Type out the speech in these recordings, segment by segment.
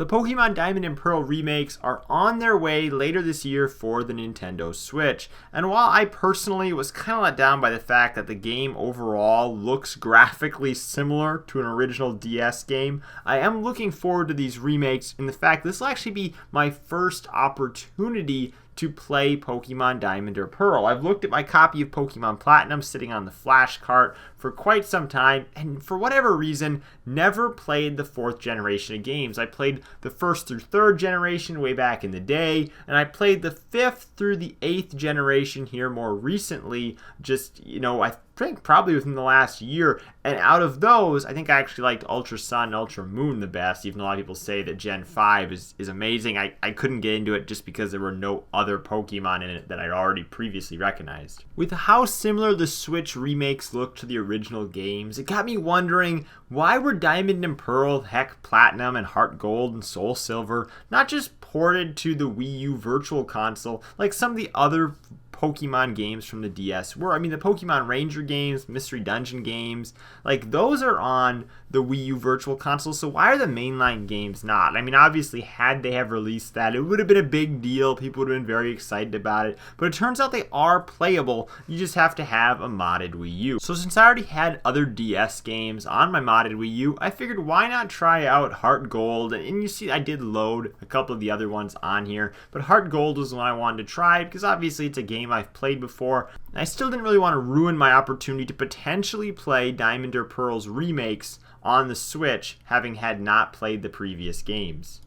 The Pokemon Diamond and Pearl remakes are on their way later this year for the Nintendo Switch, and while I personally was kind of let down by the fact that the game overall looks graphically similar to an original DS game, I am looking forward to these remakes in the fact this will actually be my first opportunity to play Pokemon Diamond or Pearl. I've looked at my copy of Pokemon Platinum sitting on the flash cart for quite some time, and for whatever reason, never played the 4th generation of games. I played the 1st through 3rd generation way back in the day, and I played the 5th through the 8th generation here more recently, I think probably within the last year, and out of those, I think I actually liked Ultra Sun and Ultra Moon the best, even though a lot of people say that Gen 5 is amazing. I couldn't get into it just because there were no other Pokemon in it that I'd already previously recognized. With how similar the Switch remakes look to the original games, it got me wondering, why were Diamond and Pearl, heck Platinum and Heartgold and SoulSilver not just ported to the Wii U Virtual Console like some of the other Pokemon games from the DS were? I mean, the Pokemon Ranger games, Mystery Dungeon games, like those are on the Wii U Virtual Console, so why are the mainline games not? I mean, obviously, had they have released that, it would have been a big deal. People would have been very excited about it, but it turns out they are playable. You just have to have a modded Wii U. So since I already had other DS games on my modded Wii U, I figured why not try out Heartgold, and you see I did load a couple of the other ones on here, but Heartgold was the one I wanted to try because obviously it's a game I've played before, and I still didn't really want to ruin my opportunity to potentially play Diamond or Pearl's remakes on the Switch, having had not played the previous games.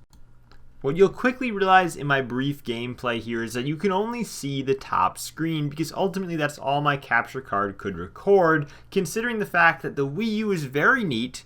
What you'll quickly realize in my brief gameplay here is that you can only see the top screen because ultimately that's all my capture card could record, considering the fact that the Wii U is very neat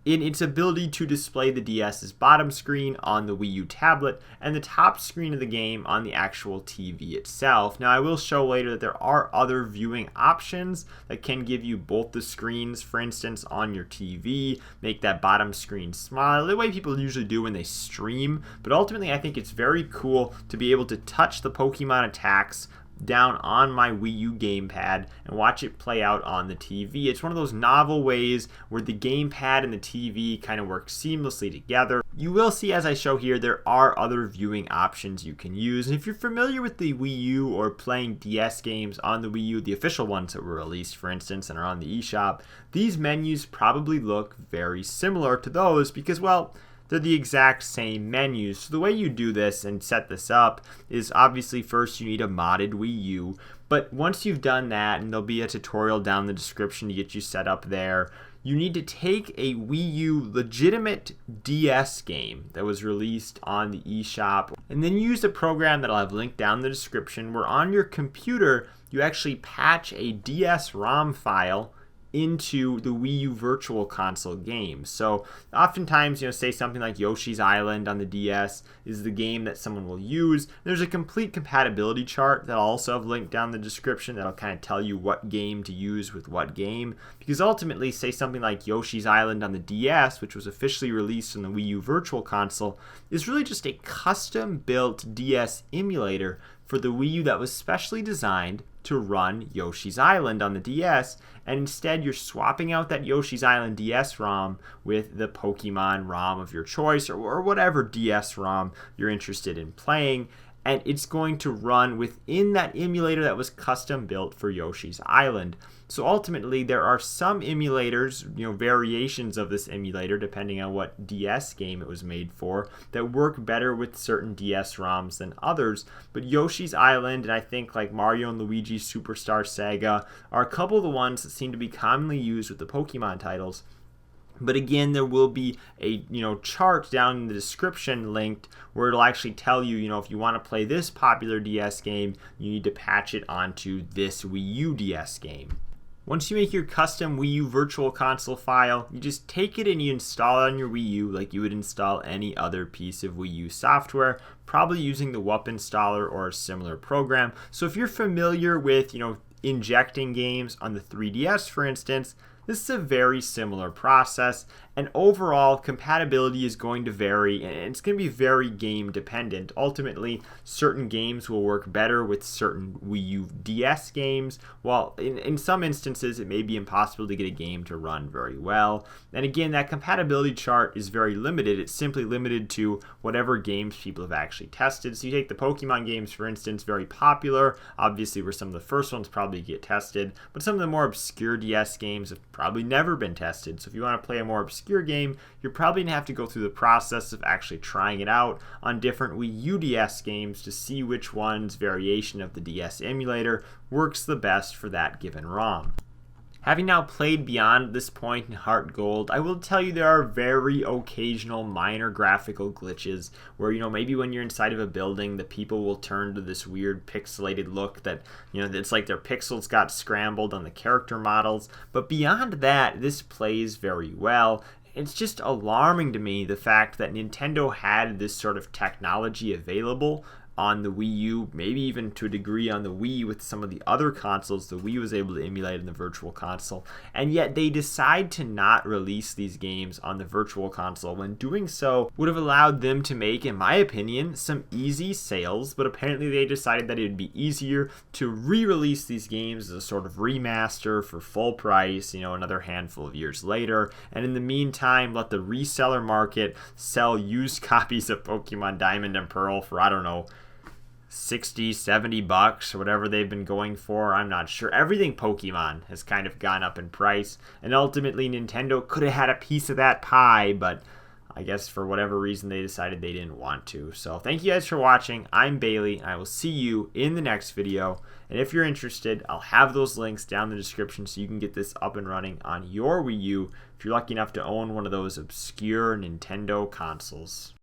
in its ability to display the DS's bottom screen on the Wii U tablet and the top screen of the game on the actual TV itself. Now, I will show later that there are other viewing options that can give you both the screens, for instance, on your TV, make that bottom screen smaller, the way people usually do when they stream. But ultimately, I think it's very cool to be able to touch the Pokemon attacks down on my Wii U gamepad and watch it play out on the TV. It's one of those novel ways where the gamepad and the TV kind of work seamlessly together. You will see as I show here there are other viewing options you can use, and if you're familiar with the Wii U or playing DS games on the Wii U, the official ones that were released for instance and are on the eShop, these menus probably look very similar to those because, well, they're the exact same menus. So the way you do this and set this up is obviously first you need a modded Wii U. But once you've done that, and there'll be a tutorial down in the description to get you set up there, you need to take a Wii U legitimate DS game that was released on the eShop and then use a program that I'll have linked down in the description where on your computer you actually patch a DS ROM file into the Wii U Virtual Console game. So oftentimes, say something like Yoshi's Island on the DS is the game that someone will use. There's a complete compatibility chart that I'll also have linked down in the description that'll kind of tell you what game to use with what game. Because ultimately, say something like Yoshi's Island on the DS, which was officially released on the Wii U Virtual Console, is really just a custom-built DS emulator for the Wii U that was specially designed to run Yoshi's Island on the DS, and instead you're swapping out that Yoshi's Island DS ROM with the Pokemon ROM of your choice or whatever DS ROM you're interested in playing, and it's going to run within that emulator that was custom built for Yoshi's Island. So ultimately there are some emulators, variations of this emulator depending on what DS game it was made for, that work better with certain DS ROMs than others. But Yoshi's Island and I think like Mario and Luigi Superstar Saga are a couple of the ones that seem to be commonly used with the Pokemon titles. But again, there will be a chart down in the description linked where it'll actually tell you, if you want to play this popular DS game, you need to patch it onto this Wii U DS game. Once you make your custom Wii U Virtual Console file, you just take it and you install it on your Wii U like you would install any other piece of Wii U software, probably using the WUP installer or a similar program. So if you're familiar with, injecting games on the 3DS, for instance, this is a very similar process, and overall compatibility is going to vary, and it's going to be very game dependent. Ultimately, certain games will work better with certain Wii U DS games, while in some instances it may be impossible to get a game to run very well. And again, that compatibility chart is very limited. It's simply limited to whatever games people have actually tested. So you take the Pokemon games, for instance, very popular, obviously were some of the first ones probably get tested, but some of the more obscure DS games have probably never been tested. So if you want to play a more obscure game, you're probably going to have to go through the process of actually trying it out on different Wii U DS games to see which one's variation of the DS emulator works the best for that given ROM. Having now played beyond this point in Heartgold, I will tell you there are very occasional minor graphical glitches where, maybe when you're inside of a building, the people will turn to this weird pixelated look that, it's like their pixels got scrambled on the character models. But beyond that, this plays very well. It's just alarming to me the fact that Nintendo had this sort of technology available on the Wii U, maybe even to a degree on the Wii with some of the other consoles the Wii was able to emulate in the Virtual Console, and yet they decide to not release these games on the Virtual Console when doing so would have allowed them to make, in my opinion, some easy sales, but apparently they decided that it would be easier to re-release these games as a sort of remaster for full price, another handful of years later, and in the meantime let the reseller market sell used copies of Pokemon Diamond and Pearl for, I don't know, $60, $70 or whatever they've been going for. I'm not sure. Everything Pokemon has kind of gone up in price, and ultimately Nintendo could have had a piece of that pie, but I guess for whatever reason they decided they didn't want to. So thank you guys for watching. I'm Bailey, and I will see you in the next video. And if you're interested, I'll have those links down in the description so you can get this up and running on your Wii U if you're lucky enough to own one of those obscure Nintendo consoles.